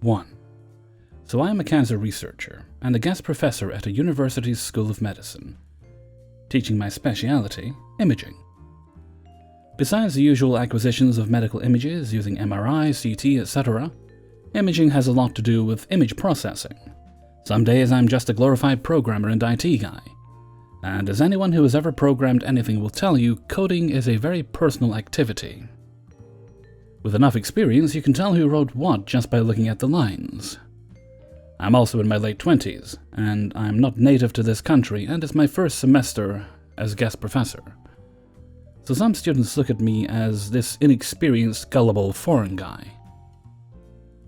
1. So I am a cancer researcher and a guest professor at a university's School of Medicine, teaching my specialty, imaging. Besides the usual acquisitions of medical images using MRI, CT, etc., imaging has a lot to do with image processing. Some days I'm just a glorified programmer and IT guy. And as anyone who has ever programmed anything will tell you, coding is a very personal activity. With enough experience, you can tell who wrote what just by looking at the lines. I'm also in my late 20s, and I'm not native to this country, and it's my first semester as guest professor. So some students look at me as this inexperienced, gullible foreign guy.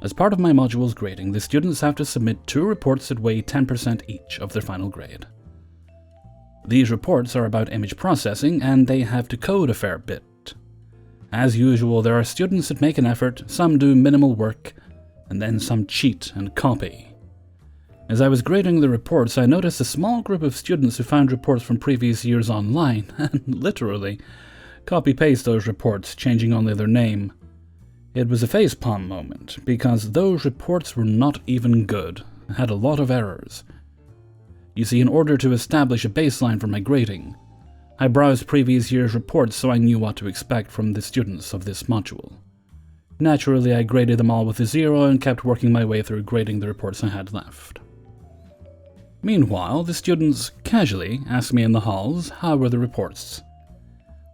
As part of my module's grading, the students have to submit 2 reports that weigh 10% each of their final grade. These reports are about image processing, and they have to code a fair bit. As usual, there are students that make an effort, some do minimal work, and then some cheat and copy. As I was grading the reports, I noticed a small group of students who found reports from previous years online, and literally copy-paste those reports, changing only their name. It was a facepalm moment, because those reports were not even good, and had a lot of errors. You see, in order to establish a baseline for my grading, I browsed previous year's reports so I knew what to expect from the students of this module. Naturally, I graded them all with a 0 and kept working my way through grading the reports I had left. Meanwhile, the students casually asked me in the halls how were the reports.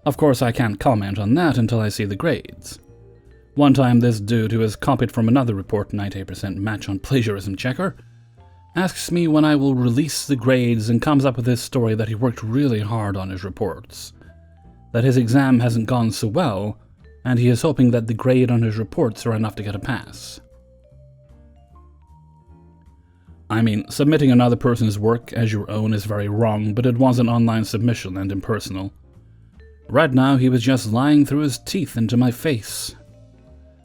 Of course, I can't comment on that until I see the grades. One time, this dude who has copied from another report 98% match on plagiarism checker asks me when I will release the grades and comes up with this story that he worked really hard on his reports, that his exam hasn't gone so well, and he is hoping that the grade on his reports are enough to get a pass. I mean, submitting another person's work as your own is very wrong, but it was an online submission and impersonal. Right now, he was just lying through his teeth into my face.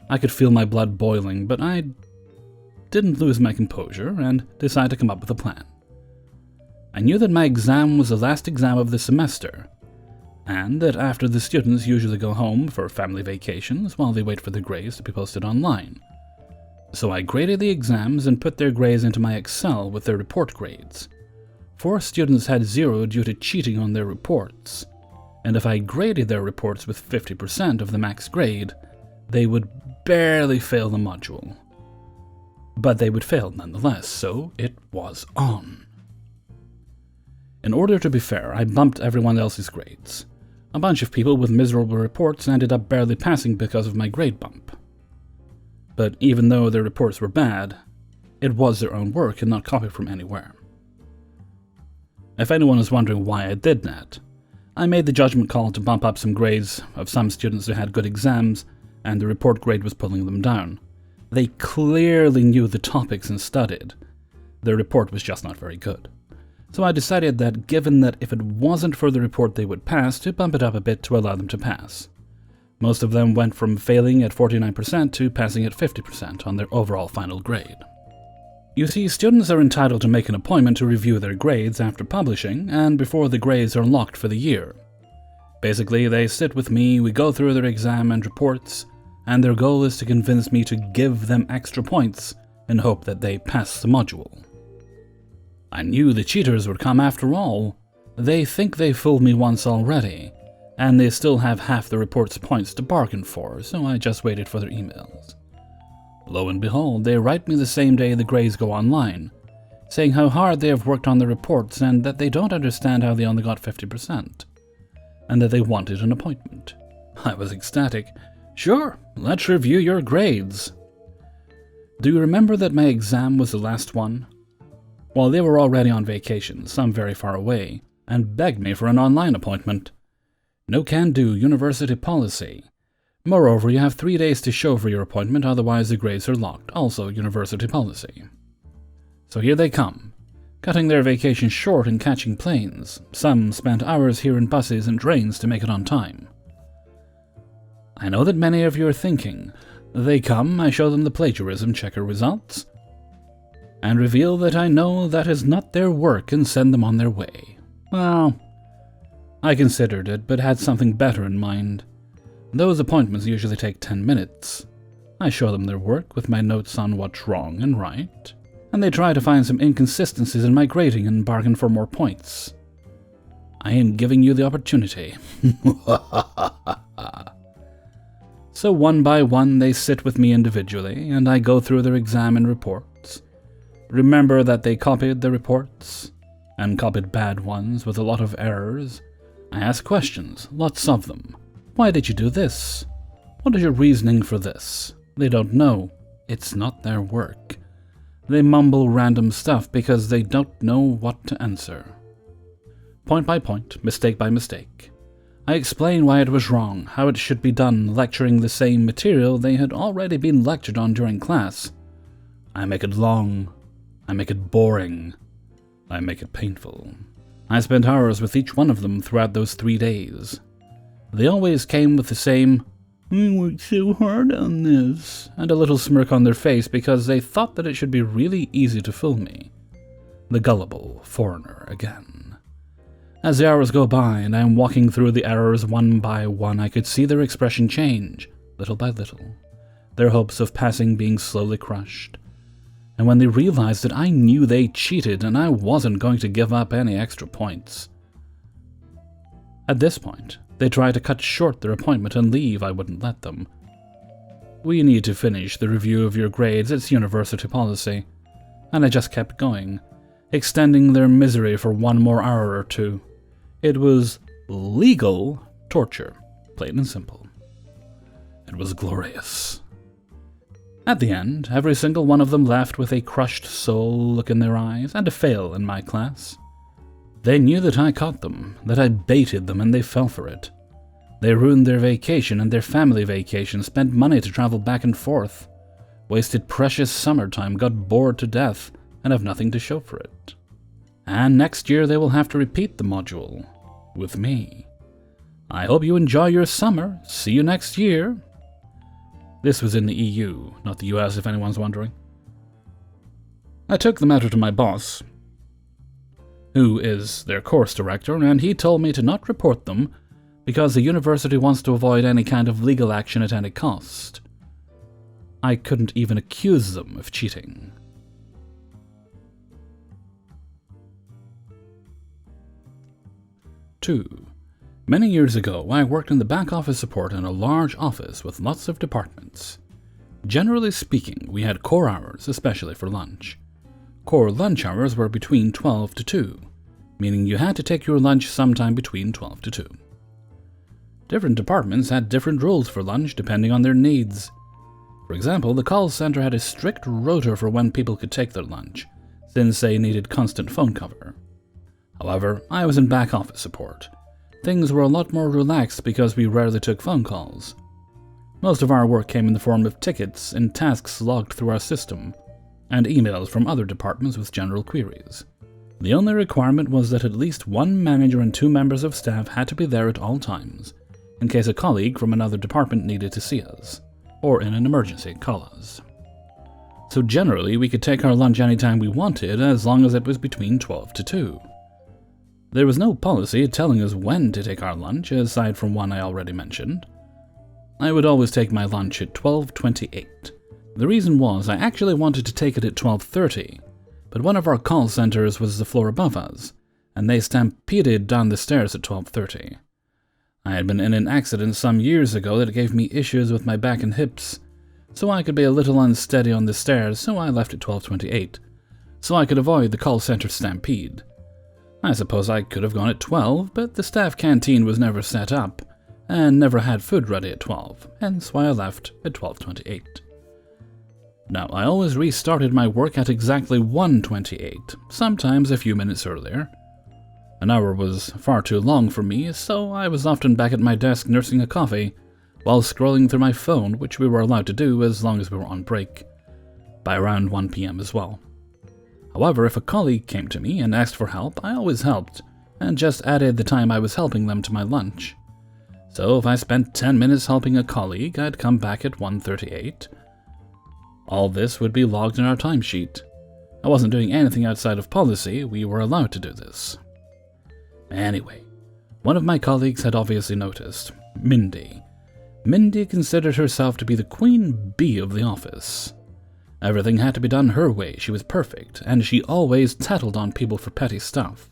I could feel my blood boiling, but I didn't lose my composure and decided to come up with a plan. I knew that my exam was the last exam of the semester, and that after the students usually go home for family vacations while they wait for their grades to be posted online. So I graded the exams and put their grades into my Excel with their report grades. 4 students had 0 due to cheating on their reports, and if I graded their reports with 50% of the max grade, they would barely fail the module. But they would fail nonetheless, so it was on. In order to be fair, I bumped everyone else's grades. A bunch of people with miserable reports ended up barely passing because of my grade bump. But even though their reports were bad, it was their own work and not copied from anywhere. If anyone is wondering why I did that, I made the judgment call to bump up some grades of some students who had good exams, and the report grade was pulling them down. They clearly knew the topics and studied. Their report was just not very good. So I decided that given that if it wasn't for the report they would pass, to bump it up a bit to allow them to pass. Most of them went from failing at 49% to passing at 50% on their overall final grade. You see, students are entitled to make an appointment to review their grades after publishing and before the grades are locked for the year. Basically, they sit with me, we go through their exam and reports, and their goal is to convince me to give them extra points in hope that they pass the module. I knew the cheaters would come after all. They think they fooled me once already, and they still have half the report's points to bargain for, so I just waited for their emails. Lo and behold, they write me the same day the grades go online, saying how hard they have worked on the reports and that they don't understand how they only got 50%, and that they wanted an appointment. I was ecstatic. Sure, let's review your grades. Do you remember that my exam was the last one? Well, they were already on vacation, some very far away, and begged me for an online appointment. No can-do university policy. Moreover, you have 3 days to show for your appointment, otherwise the grades are locked, also university policy. So here they come, cutting their vacation short and catching planes. Some spent hours here in buses and trains to make it on time. I know that many of you are thinking, they come, I show them the plagiarism checker results, and reveal that I know that is not their work and send them on their way. Well, I considered it, but had something better in mind. Those appointments usually take 10 minutes. I show them their work with my notes on what's wrong and right, and they try to find some inconsistencies in my grading and bargain for more points. I am giving you the opportunity. So one by one they sit with me individually, and I go through their exam and reports. Remember that they copied the reports, and copied bad ones with a lot of errors. I ask questions, lots of them. Why did you do this? What is your reasoning for this? They don't know. It's not their work. They mumble random stuff because they don't know what to answer. Point by point, mistake by mistake. I explain why it was wrong, how it should be done, lecturing the same material they had already been lectured on during class. I make it long. I make it boring. I make it painful. I spent hours with each one of them throughout those 3 days. They always came with the same, "I worked so hard on this," and a little smirk on their face because they thought that it should be really easy to fool me. The gullible foreigner again. As the hours go by and I am walking through the errors one by one, I could see their expression change, little by little, their hopes of passing being slowly crushed. And when they realized that I knew they cheated and I wasn't going to give up any extra points. At this point, they tried to cut short their appointment and leave. I wouldn't let them. "We need to finish the review of your grades, it's university policy." And I just kept going, extending their misery for one more hour or two. It was legal torture, plain and simple. It was glorious. At the end, every single one of them left with a crushed soul look in their eyes and a fail in my class. They knew that I caught them, that I baited them, and they fell for it. They ruined their vacation and their family vacation, spent money to travel back and forth, wasted precious summertime, got bored to death, and have nothing to show for it. And next year they will have to repeat the module with me. I hope you enjoy your summer. See you next year. This was in the EU, not the US, if anyone's wondering. I took the matter to my boss, who is their course director, and he told me to not report them because the university wants to avoid any kind of legal action at any cost. I couldn't even accuse them of cheating. Two. Many years ago, I worked in the back office support in a large office with lots of departments. Generally speaking, we had core hours, especially for lunch. Core lunch hours were between 12 to 2, meaning you had to take your lunch sometime between 12 to 2. Different departments had different rules for lunch depending on their needs. For example, the call center had a strict rota for when people could take their lunch, since they needed constant phone cover. However, I was in back office support. Things were a lot more relaxed because we rarely took phone calls. Most of our work came in the form of tickets and tasks logged through our system, and emails from other departments with general queries. The only requirement was that at least one manager and 2 members of staff had to be there at all times, in case a colleague from another department needed to see us, or in an emergency, call us. So generally, we could take our lunch anytime we wanted, as long as it was between 12 to 2. There was no policy telling us when to take our lunch, aside from one I already mentioned. I would always take my lunch at 12:28. The reason was I actually wanted to take it at 12:30, but one of our call centers was the floor above us, and they stampeded down the stairs at 12:30. I had been in an accident some years ago that gave me issues with my back and hips, so I could be a little unsteady on the stairs, so I left at 12:28, so I could avoid the call center stampede. I suppose I could have gone at 12, but the staff canteen was never set up, and never had food ready at 12, hence why I left at 12:28. Now, I always restarted my work at exactly 1:28, sometimes a few minutes earlier. An hour was far too long for me, so I was often back at my desk nursing a coffee, while scrolling through my phone, which we were allowed to do as long as we were on break, by around 1 p.m. as well. However, if a colleague came to me and asked for help, I always helped, and just added the time I was helping them to my lunch. So if I spent 10 minutes helping a colleague, I'd come back at 1:38. All this would be logged in our timesheet. I wasn't doing anything outside of policy, we were allowed to do this. Anyway, one of my colleagues had obviously noticed, Mindy. Mindy considered herself to be the queen bee of the office. Everything had to be done her way, she was perfect, and she always tattled on people for petty stuff.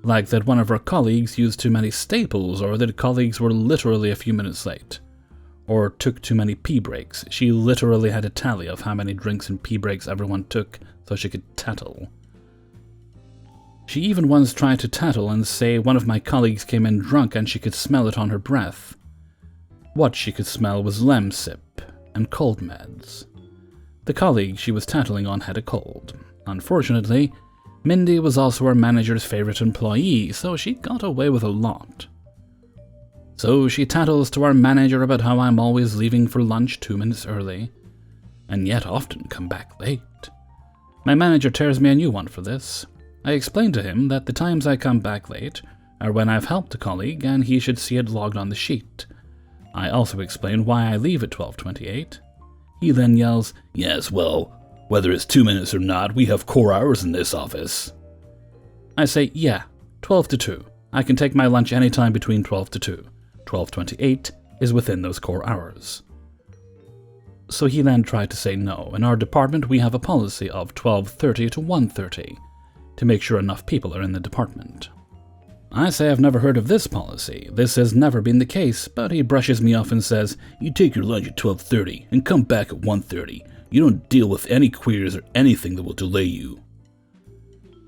Like that one of her colleagues used too many staples, or that colleagues were literally a few minutes late. Or took too many pee breaks. She literally had a tally of how many drinks and pee breaks everyone took so she could tattle. She even once tried to tattle and say one of my colleagues came in drunk and she could smell it on her breath. What she could smell was Lemsip and cold meds. The colleague she was tattling on had a cold. Unfortunately, Mindy was also our manager's favorite employee, so she got away with a lot. So she tattles to our manager about how I'm always leaving for lunch 2 minutes early, and yet often come back late. My manager tears me a new one for this. I explain to him that the times I come back late are when I've helped a colleague and he should see it logged on the sheet. I also explain why I leave at 12:28. He then yells, "Yes, well, whether it's 2 minutes or not, we have core hours in this office." I say, yeah, 12 to 2. I can take my lunch anytime between 12 to 2. 12:28 is within those core hours. So he then tried to say no. In our department, we have a policy of 12:30 to 1:30 to make sure enough people are in the department. I say I've never heard of this policy. This has never been the case, but he brushes me off and says, "You take your lunch at 12:30 and come back at 1:30. You don't deal with any queries or anything that will delay you.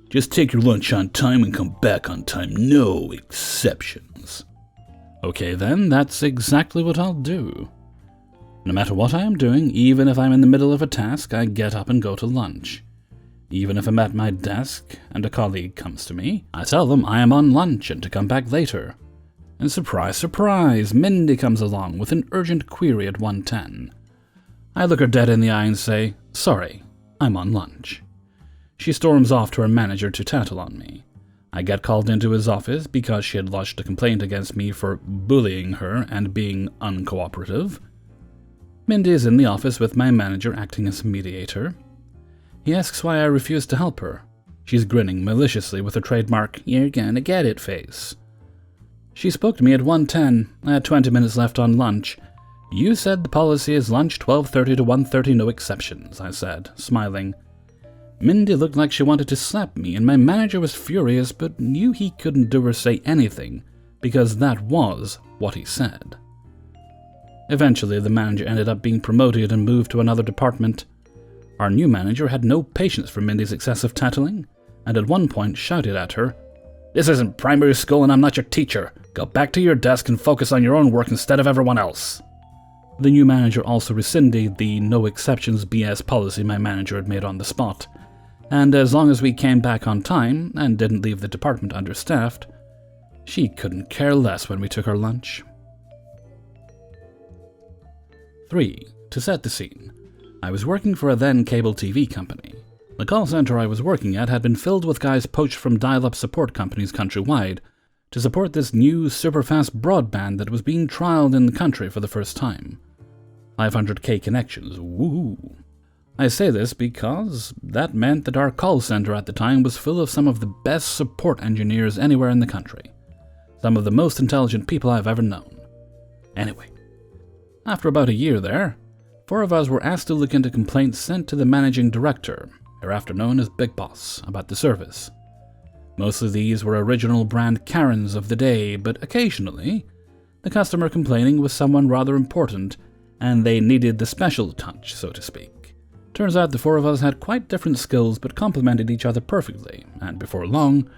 Just take your lunch on time and come back on time. No exceptions." Okay then, that's exactly what I'll do. No matter what I am doing, even if I'm in the middle of a task, I get up and go to lunch. Even if I'm at my desk and a colleague comes to me, I tell them I am on lunch and to come back later. And surprise, surprise, Mindy comes along with an urgent query at 1:10. I look her dead in the eye and say, "Sorry, I'm on lunch." She storms off to her manager to tattle on me. I get called into his office because she had lodged a complaint against me for bullying her and being uncooperative. Mindy is in the office with my manager acting as a mediator. He asks why I refuse to help her. She's grinning maliciously with her trademark "you're gonna get it" face. She spoke to me at 1:10. I had 20 minutes left on lunch. "You said the policy is lunch 12:30 to 1:30, no exceptions," I said, smiling. Mindy looked like she wanted to slap me, and my manager was furious but knew he couldn't do or say anything because that was what he said. Eventually, the manager ended up being promoted and moved to another department. Our new manager had no patience for Mindy's excessive tattling, and at one point shouted at her, "This isn't primary school and I'm not your teacher. Go back to your desk and focus on your own work instead of everyone else." The new manager also rescinded the no exceptions BS policy my manager had made on the spot, and as long as we came back on time and didn't leave the department understaffed, she couldn't care less when we took our lunch. 3. To set the scene, I was working for a then cable TV company. The call center I was working at had been filled with guys poached from dial-up support companies countrywide to support this new super-fast broadband that was being trialed in the country for the first time. 500k connections, woohoo! I say this because that meant that our call center at the time was full of some of the best support engineers anywhere in the country. Some of the most intelligent people I've ever known. Anyway, after about a year there, 4 of us were asked to look into complaints sent to the managing director, hereafter known as Big Boss, about the service. Most of these were original brand Karens of the day, but occasionally, the customer complaining was someone rather important, and they needed the special touch, so to speak. Turns out the 4 of us had quite different skills but complemented each other perfectly, and before long,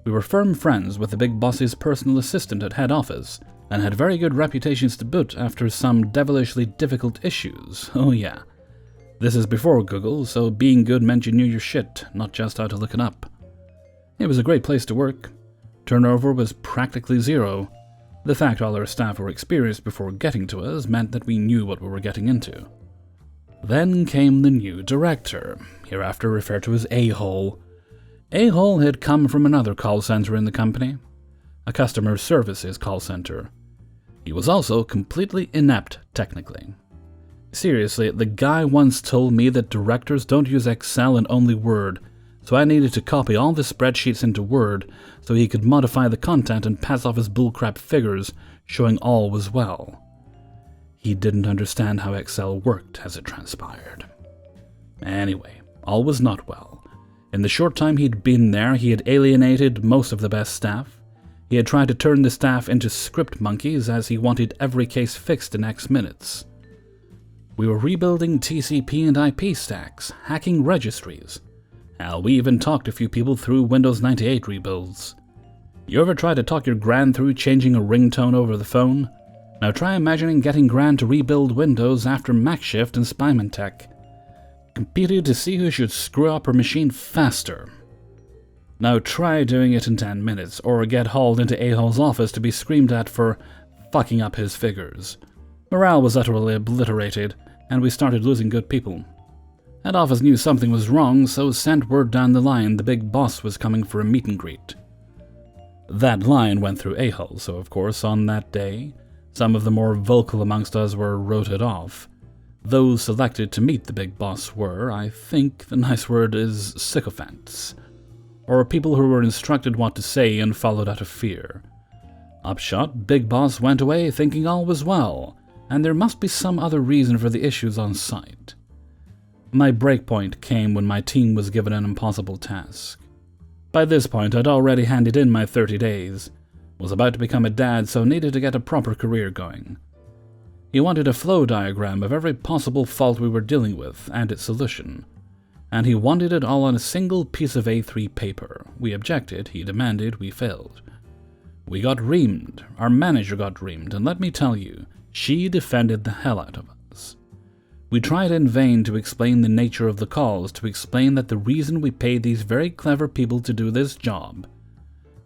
we were firm friends with the Big Boss's personal assistant at head office, and had very good reputations to boot after some devilishly difficult issues. Oh yeah. This is before Google, so being good meant you knew your shit, not just how to look it up. It was a great place to work. Turnover was practically zero. The fact all our staff were experienced before getting to us meant that we knew what we were getting into. Then came the new director, hereafter referred to as A-Hole. A-Hole had come from another call center in the company, a customer services call center. He was also completely inept technically. Seriously, the guy once told me that directors don't use Excel and only Word, so I needed to copy all the spreadsheets into Word so he could modify the content and pass off his bullcrap figures, showing all was well. He didn't understand how Excel worked, as it transpired. Anyway, all was not well. In the short time he'd been there, he had alienated most of the best staff. He had tried to turn the staff into script monkeys, as he wanted every case fixed in X minutes. We were rebuilding TCP and IP stacks, hacking registries. Hell, we even talked a few people through Windows 98 rebuilds. You ever try to talk your gran through changing a ringtone over the phone? Now try imagining getting gran to rebuild Windows after MacShift and Spymantech. Competed to see who should screw up her machine faster. Now try doing it in 10 minutes, or get hauled into A-hole's office to be screamed at for fucking up his figures. Morale was utterly obliterated, and we started losing good people. Head office knew something was wrong, so sent word down the line the big boss was coming for a meet and greet. That line went through A-hole, so of course on that day, some of the more vocal amongst us were roted off. Those selected to meet the big boss were, I think the nice word is, sycophants, or people who were instructed what to say and followed out of fear. Upshot, Big Boss went away thinking all was well, and there must be some other reason for the issues on site. My breakpoint came when my team was given an impossible task. By this point, I'd already handed in my 30 days, was about to become a dad, so needed to get a proper career going. He wanted a flow diagram of every possible fault we were dealing with and its solution, and he wanted it all on a single piece of A3 paper. We objected, he demanded, we failed. We got reamed, our manager got reamed, and let me tell you, she defended the hell out of us. We tried in vain to explain the nature of the calls, to explain that the reason we paid these very clever people to do this job,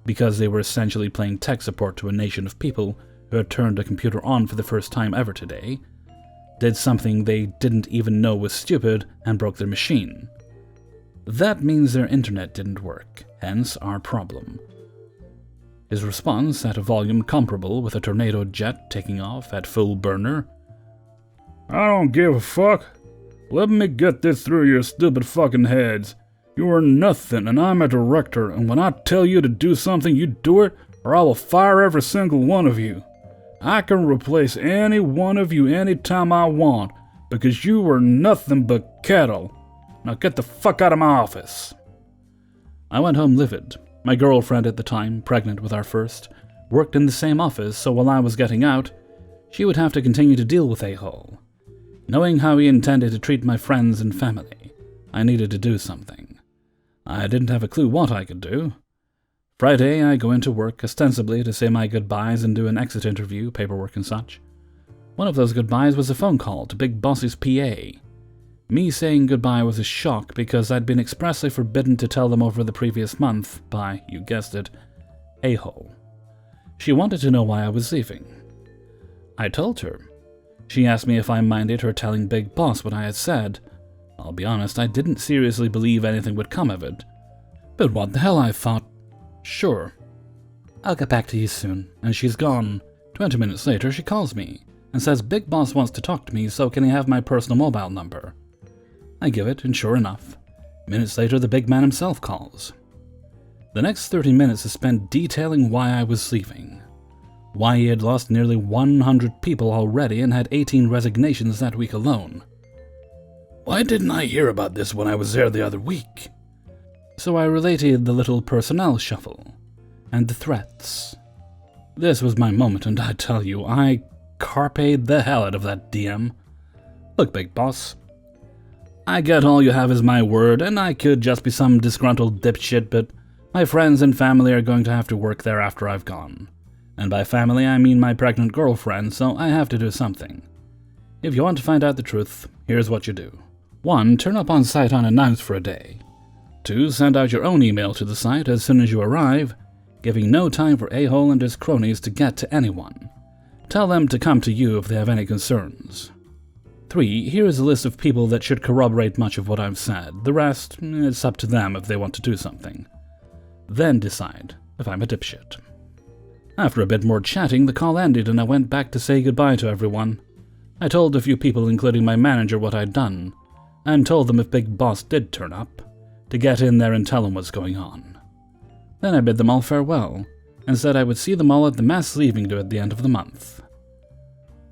because they were essentially playing tech support to a nation of people who had turned a computer on for the first time ever today, did something they didn't even know was stupid and broke their machine. That means their internet didn't work, hence our problem. His response, at a volume comparable with a tornado jet taking off at full burner: "I don't give a fuck. Let me get this through your stupid fucking heads. You are nothing, and I'm a director, and when I tell you to do something, you do it, or I will fire every single one of you. I can replace any one of you anytime I want, because you are nothing but cattle. Now get the fuck out of my office." I went home livid. My girlfriend at the time, pregnant with our first, worked in the same office, so while I was getting out, she would have to continue to deal with A-hole. Knowing how he intended to treat my friends and family, I needed to do something. I didn't have a clue what I could do. Friday, I go into work, ostensibly to say my goodbyes and do an exit interview, paperwork and such. One of those goodbyes was a phone call to Big Boss's PA. Me saying goodbye was a shock because I'd been expressly forbidden to tell them over the previous month by, you guessed it, A-hole. She wanted to know why I was leaving. I told her. She asked me if I minded her telling Big Boss what I had said. I'll be honest, I didn't seriously believe anything would come of it. But what the hell, I thought. Sure. I'll get back to you soon. And she's gone. 20 minutes later, she calls me and says Big Boss wants to talk to me, so can he have my personal mobile number? I give it, and sure enough, minutes later the big man himself calls. The next 30 minutes is spent detailing why I was leaving. Why he had lost nearly 100 people already and had 18 resignations that week alone. Why didn't I hear about this when I was there the other week? So I related the little personnel shuffle, and the threats. This was my moment, and I tell you, I carped the hell out of that DM. Look, Big Boss, I get all you have is my word, and I could just be some disgruntled dipshit, but my friends and family are going to have to work there after I've gone. And by family, I mean my pregnant girlfriend, so I have to do something. If you want to find out the truth, here's what you do. 1. Turn up on site unannounced for a day. 2. Send out your own email to the site as soon as you arrive, giving no time for A-hole and his cronies to get to anyone. Tell them to come to you if they have any concerns. 3. Here is a list of people that should corroborate much of what I've said. The rest, it's up to them if they want to do something. Then decide if I'm a dipshit. After a bit more chatting, the call ended and I went back to say goodbye to everyone. I told a few people, including my manager, what I'd done, and told them if Big Boss did turn up, to get in there and tell him what's going on. Then I bid them all farewell, and said I would see them all at the mass leaving do at the end of the month.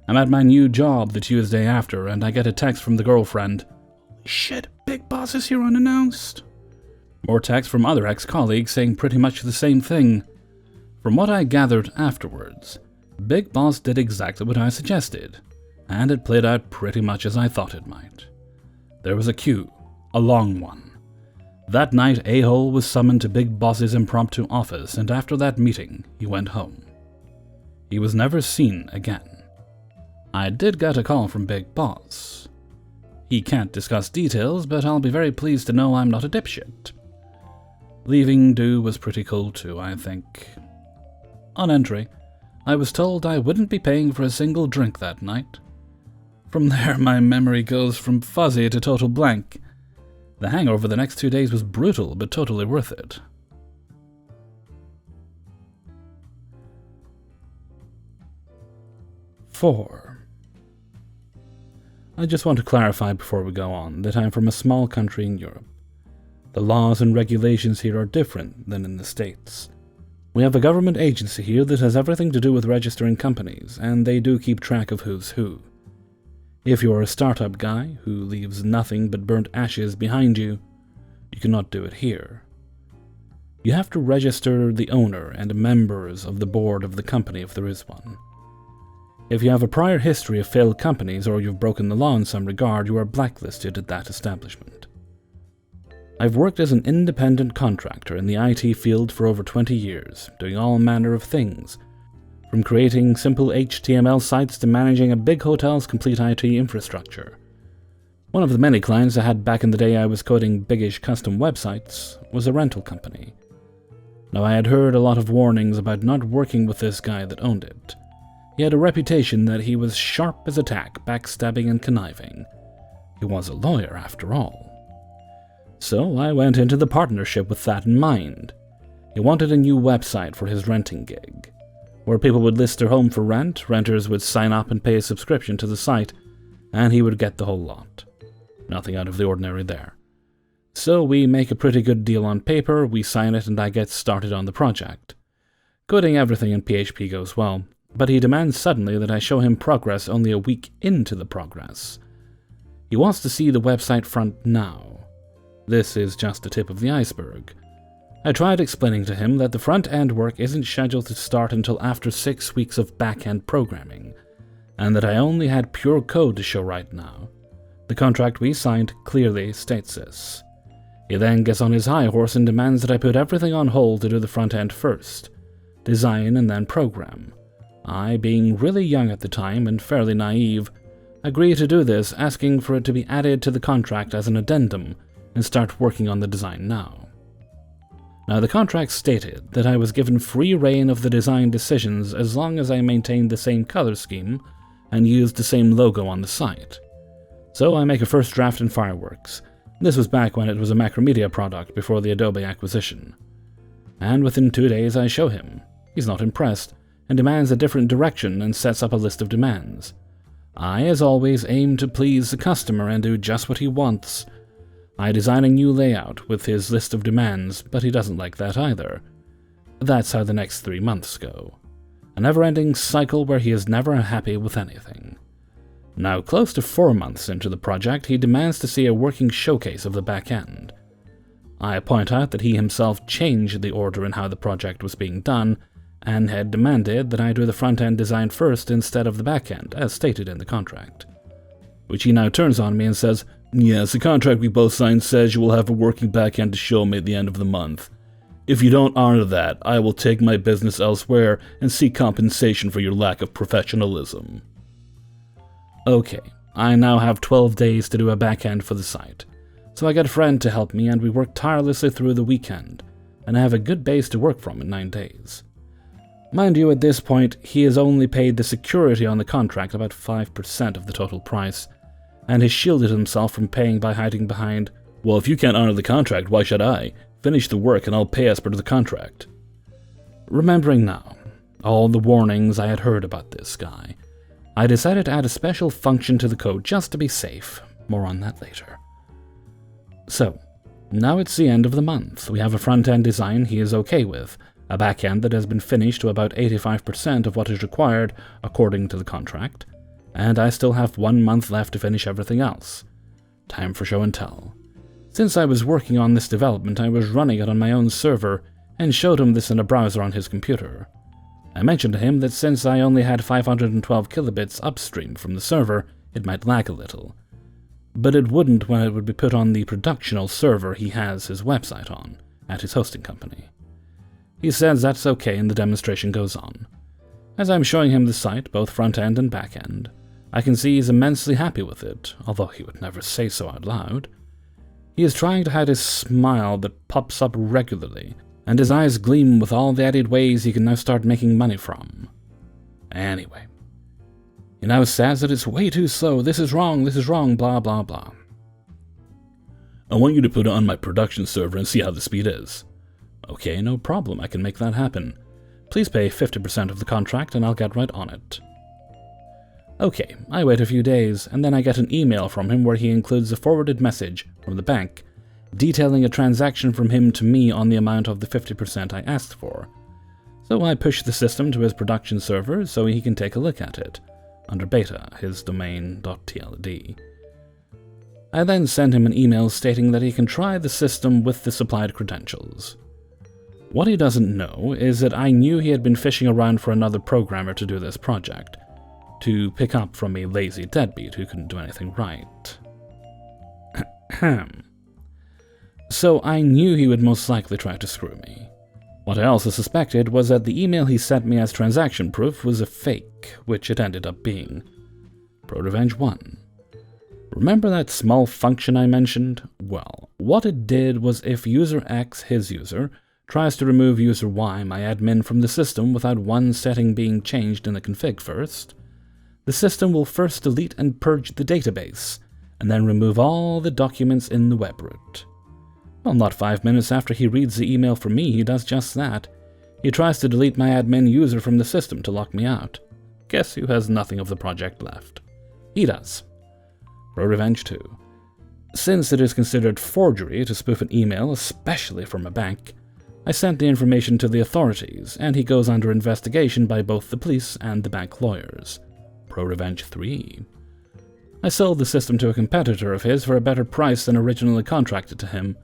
I'm at my new job the Tuesday after, and I get a text from the girlfriend. Holy shit, Big Boss is here unannounced. More texts from other ex-colleagues saying pretty much the same thing. From what I gathered afterwards, Big Boss did exactly what I suggested, and it played out pretty much as I thought it might. There was a queue, a long one. That night, A-Hole was summoned to Big Boss's impromptu office, and after that meeting, he went home. He was never seen again. I did get a call from Big Boss. He can't discuss details, but I'll be very pleased to know I'm not a dipshit. Leaving Do was pretty cool too, I think. On entry, I was told I wouldn't be paying for a single drink that night. From there, my memory goes from fuzzy to total blank. The hangover the next 2 days was brutal, but totally worth it. 4. I just want to clarify before we go on that I'm from a small country in Europe. The laws and regulations here are different than in the States. We have a government agency here that has everything to do with registering companies, and they do keep track of who's who. If you're a startup guy who leaves nothing but burnt ashes behind you, you cannot do it here. You have to register the owner and members of the board of the company if there is one. If you have a prior history of failed companies or you've broken the law in some regard, you are blacklisted at that establishment. I've worked as an independent contractor in the IT field for over 20 years, doing all manner of things, from creating simple HTML sites to managing a big hotel's complete IT infrastructure. One of the many clients I had back in the day I was coding biggish custom websites was a rental company. Now, I had heard a lot of warnings about not working with this guy that owned it. He had a reputation that he was sharp as a tack, backstabbing and conniving. He was a lawyer, after all. So I went into the partnership with that in mind. He wanted a new website for his renting gig, where people would list their home for rent, renters would sign up and pay a subscription to the site, and he would get the whole lot. Nothing out of the ordinary there. So we make a pretty good deal on paper, we sign it, and I get started on the project. Coding everything in PHP goes well, but he demands suddenly that I show him progress only a week into the progress. He wants to see the website front now. This is just the tip of the iceberg. I tried explaining to him that the front-end work isn't scheduled to start until after 6 weeks of back-end programming, and that I only had pure code to show right now. The contract we signed clearly states this. He then gets on his high horse and demands that I put everything on hold to do the front-end first, design and then program. I, being really young at the time and fairly naive, agreed to do this, asking for it to be added to the contract as an addendum and start working on the design now. Now, the contract stated that I was given free reign of the design decisions as long as I maintained the same color scheme and used the same logo on the site. So I make a first draft in Fireworks. This was back when it was a Macromedia product before the Adobe acquisition. And within 2 days I show him. He's not impressed, and demands a different direction and sets up a list of demands. I, as always, aim to please the customer and do just what he wants. I design a new layout with his list of demands, but he doesn't like that either. That's how the next 3 months go. A never-ending cycle where he is never happy with anything. Now, close to 4 months into the project, he demands to see a working showcase of the back end. I point out that he himself changed the order in how the project was being done, and had demanded that I do the front-end design first instead of the back-end, as stated in the contract. Which he now turns on me and says, "Yes, the contract we both signed says you will have a working back-end to show me at the end of the month. If you don't honor that, I will take my business elsewhere and seek compensation for your lack of professionalism." Okay, I now have 12 days to do a back-end for the site. So I get a friend to help me and we work tirelessly through the weekend, and I have a good base to work from in 9 days. Mind you, at this point, he has only paid the security on the contract about 5% of the total price, and has shielded himself from paying by hiding behind, "Well, if you can't honor the contract, why should I? Finish the work and I'll pay as per the contract." Remembering now all the warnings I had heard about this guy, I decided to add a special function to the code just to be safe. More on that later. So, now it's the end of the month. We have a front-end design he is okay with, a back-end that has been finished to about 85% of what is required according to the contract, and I still have 1 month left to finish everything else. Time for show and tell. Since I was working on this development, I was running it on my own server and showed him this in a browser on his computer. I mentioned to him that since I only had 512 kilobits upstream from the server, it might lag a little. But it wouldn't when it would be put on the productional server he has his website on, at his hosting company. He says that's okay and the demonstration goes on. As I'm showing him the site, both front-end and back-end, I can see he's immensely happy with it, although he would never say so out loud. He is trying to hide his smile that pops up regularly, and his eyes gleam with all the added ways he can now start making money from. Anyway, he now says that it's way too slow, this is wrong, blah blah blah. I want you to put it on my production server and see how the speed is. Okay, no problem, I can make that happen. Please pay 50% of the contract and I'll get right on it. Okay, I wait a few days, and then I get an email from him where he includes a forwarded message from the bank, detailing a transaction from him to me on the amount of the 50% I asked for. So I push the system to his production server so he can take a look at it, under beta, his domain.tld. I then send him an email stating that he can try the system with the supplied credentials. What he doesn't know is that I knew he had been fishing around for another programmer to do this project, to pick up from a lazy deadbeat who couldn't do anything right. So I knew he would most likely try to screw me. What I also suspected was that the email he sent me as transaction proof was a fake, which it ended up being. PettyRevenge 1. Remember that small function I mentioned? Well, what it did was if user X, his user, tries to remove user Y, my admin, from the system without one setting being changed in the config first, the system will first delete and purge the database, and then remove all the documents in the web root. Well, not 5 minutes after he reads the email from me, he does just that. He tries to delete my admin user from the system to lock me out. Guess who has nothing of the project left? He does. PettyRevenge 2. Since it is considered forgery to spoof an email, especially from a bank, I sent the information to the authorities, and he goes under investigation by both the police and the bank lawyers. PettyRevenge 3. I sold the system to a competitor of his for a better price than originally contracted to him.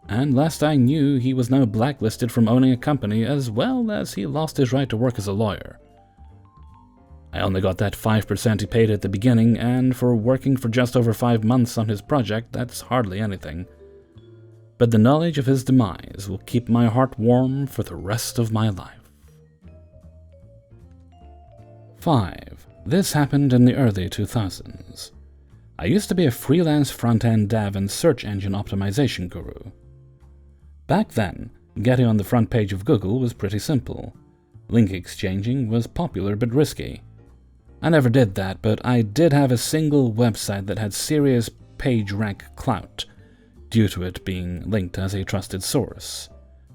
And last I knew, he was now blacklisted from owning a company, as well as he lost his right to work as a lawyer. I only got that 5% he paid at the beginning, and for working for just over 5 months on his project, that's hardly anything. But the knowledge of his demise will keep my heart warm for the rest of my life. 5. This happened in the early 2000s. I used to be a freelance front-end dev and search engine optimization guru. Back then, getting on the front page of Google was pretty simple. Link exchanging was popular but risky. I never did that, but I did have a single website that had serious page rank clout, due to it being linked as a trusted source,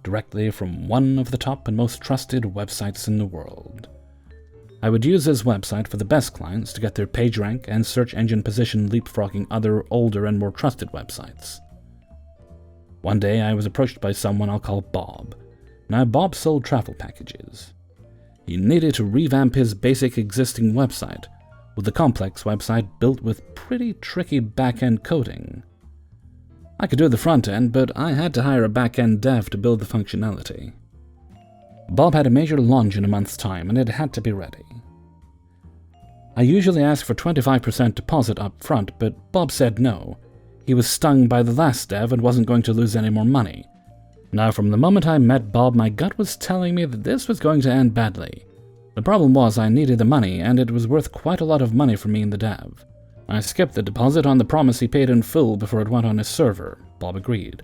directly from one of the top and most trusted websites in the world. I would use this website for the best clients to get their page rank and search engine position leapfrogging other older and more trusted websites. One day I was approached by someone I'll call Bob. Now Bob sold travel packages. He needed to revamp his basic existing website, with a complex website built with pretty tricky back-end coding. I could do the front end, but I had to hire a back-end dev to build the functionality. Bob had a major launch in a month's time, and it had to be ready. I usually ask for 25% deposit up front, but Bob said no. He was stung by the last dev and wasn't going to lose any more money. Now, from the moment I met Bob, my gut was telling me that this was going to end badly. The problem was I needed the money, and it was worth quite a lot of money for me in the dev. I skipped the deposit on the promise he paid in full before it went on his server. Bob agreed.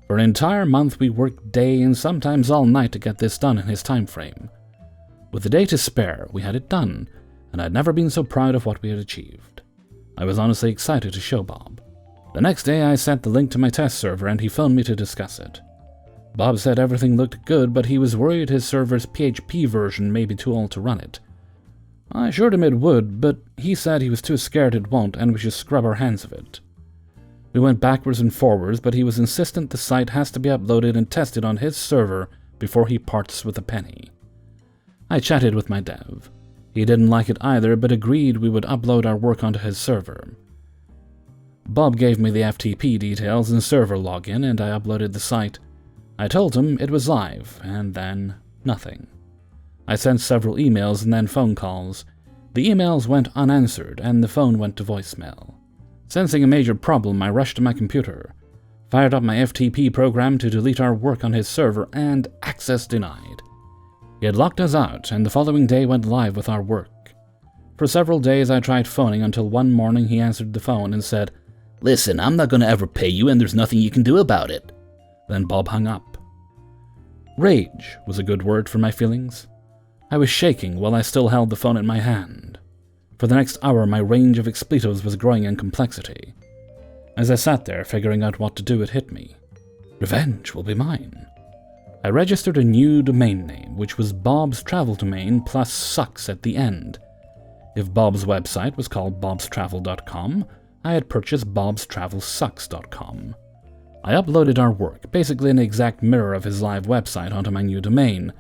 For an entire month we worked day and sometimes all night to get this done in his time frame. With a day to spare, we had it done, and I'd never been so proud of what we had achieved. I was honestly excited to show Bob. The next day I sent the link to my test server and he phoned me to discuss it. Bob said everything looked good, but he was worried his server's PHP version may be too old to run it. I assured him it would, but he said he was too scared it won't and we should scrub our hands of it. We went backwards and forwards, but he was insistent the site has to be uploaded and tested on his server before he parts with a penny. I chatted with my dev. He didn't like it either, but agreed we would upload our work onto his server. Bob gave me the FTP details and server login, and I uploaded the site. I told him it was live, and then nothing. I sent several emails and then phone calls. The emails went unanswered, and the phone went to voicemail. Sensing a major problem, I rushed to my computer, fired up my FTP program to delete our work on his server, and access denied. He had locked us out, and the following day went live with our work. For several days I tried phoning until one morning he answered the phone and said, "Listen, I'm not going to ever pay you and there's nothing you can do about it." Then Bob hung up. Rage was a good word for my feelings. I was shaking while I still held the phone in my hand. For the next hour my range of expletives was growing in complexity. As I sat there figuring out what to do, it hit me. Revenge will be mine. I registered a new domain name, which was Bob's Travel Domain plus sucks at the end. If Bob's website was called bobstravel.com, I had purchased bobstravelsucks.com. I uploaded our work, basically an exact mirror of his live website, onto my new domain.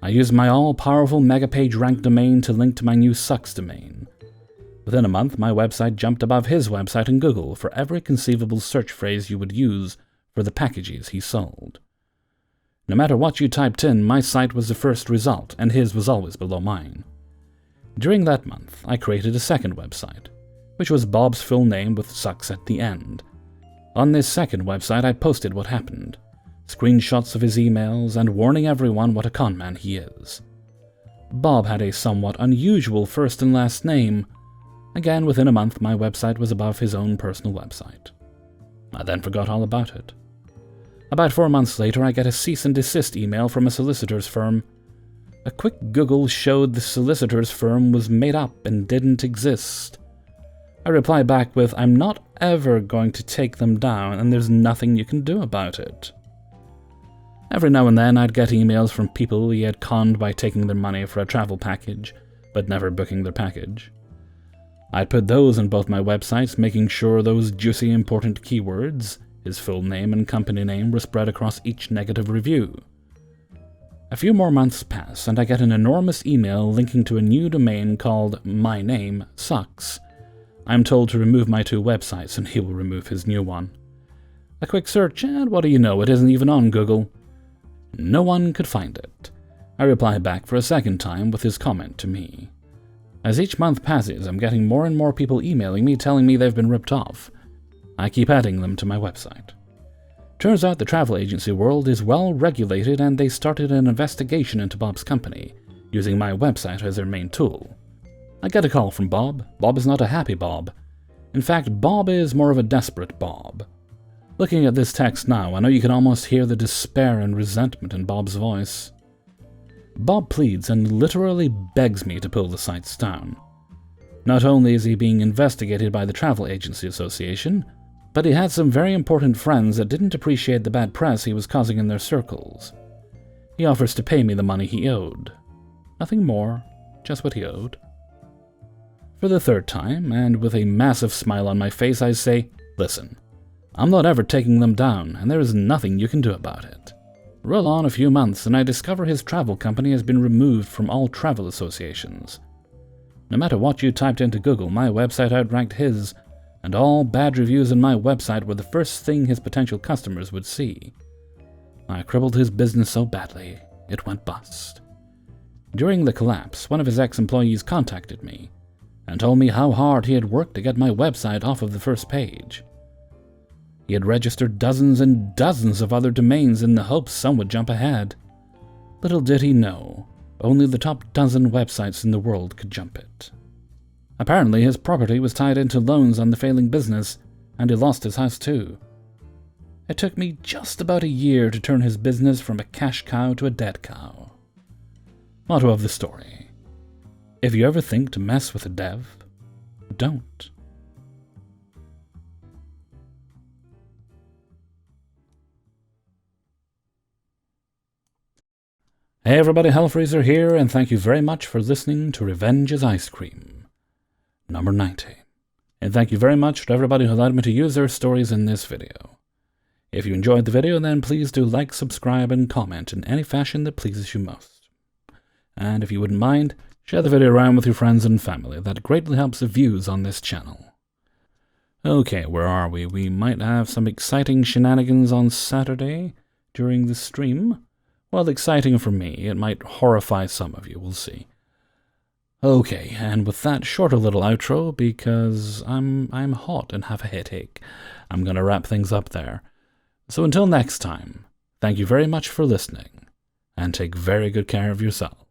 I used my all-powerful megapage rank domain to link to my new sucks domain. Within a month, my website jumped above his website in Google for every conceivable search phrase you would use for the packages he sold. No matter what you typed in, my site was the first result, and his was always below mine. During that month, I created a second website, which was Bob's full name with sucks at the end. On this second website, I posted what happened, screenshots of his emails, and warning everyone what a conman he is. Bob had a somewhat unusual first and last name. Again, within a month, my website was above his own personal website. I then forgot all about it. About 4 months later, I get a cease and desist email from a solicitor's firm. A quick Google showed the solicitor's firm was made up and didn't exist. I reply back with, "I'm not ever going to take them down, and there's nothing you can do about it." Every now and then, I'd get emails from people he had conned by taking their money for a travel package, but never booking their package. I'd put those on both my websites, making sure those juicy important keywords, his full name and company name, were spread across each negative review. A few more months pass, and I get an enormous email linking to a new domain called My Name Sucks. I'm told to remove my 2 websites, and he will remove his new one. A quick search, and what do you know, it isn't even on Google. No one could find it. I reply back for a second time with his comment to me. As each month passes, I'm getting more and more people emailing me telling me they've been ripped off. I keep adding them to my website. Turns out the travel agency world is well regulated, and they started an investigation into Bob's company, using my website as their main tool. I get a call from Bob. Bob is not a happy Bob. In fact, Bob is more of a desperate Bob. Looking at this text now, I know you can almost hear the despair and resentment in Bob's voice. Bob pleads and literally begs me to pull the sites down. Not only is he being investigated by the Travel Agency Association, but he had some very important friends that didn't appreciate the bad press he was causing in their circles. He offers to pay me the money he owed. Nothing more, just what he owed. For the third time, and with a massive smile on my face, I say, "Listen, I'm not ever taking them down, and there is nothing you can do about it." Roll on a few months, and I discover his travel company has been removed from all travel associations. No matter what you typed into Google, my website outranked his, and all bad reviews on my website were the first thing his potential customers would see. I crippled his business so badly, it went bust. During the collapse, one of his ex-employees contacted me and told me how hard he had worked to get my website off of the first page. He had registered dozens and dozens of other domains in the hopes some would jump ahead. Little did he know, only the top dozen websites in the world could jump it. Apparently, his property was tied into loans on the failing business, and he lost his house too. It took me just about a year to turn his business from a cash cow to a dead cow. Motto of the story: if you ever think to mess with a dev, don't. Hey everybody, Hellfreezer here, and thank you very much for listening to Revenge is Ice Cream, number 90. And thank you very much to everybody who allowed me to use their stories in this video. If you enjoyed the video, then please do like, subscribe, and comment in any fashion that pleases you most. And if you wouldn't mind, Share the video around with your friends and family. That greatly helps the views on this channel. Okay, where are we? We might have some exciting shenanigans on Saturday during the stream. Well, exciting for me. It might horrify some of you. We'll see. Okay, and with that shorter little outro, because I'm hot and have a headache, I'm going to wrap things up there. So until next time, thank you very much for listening, and take very good care of yourself.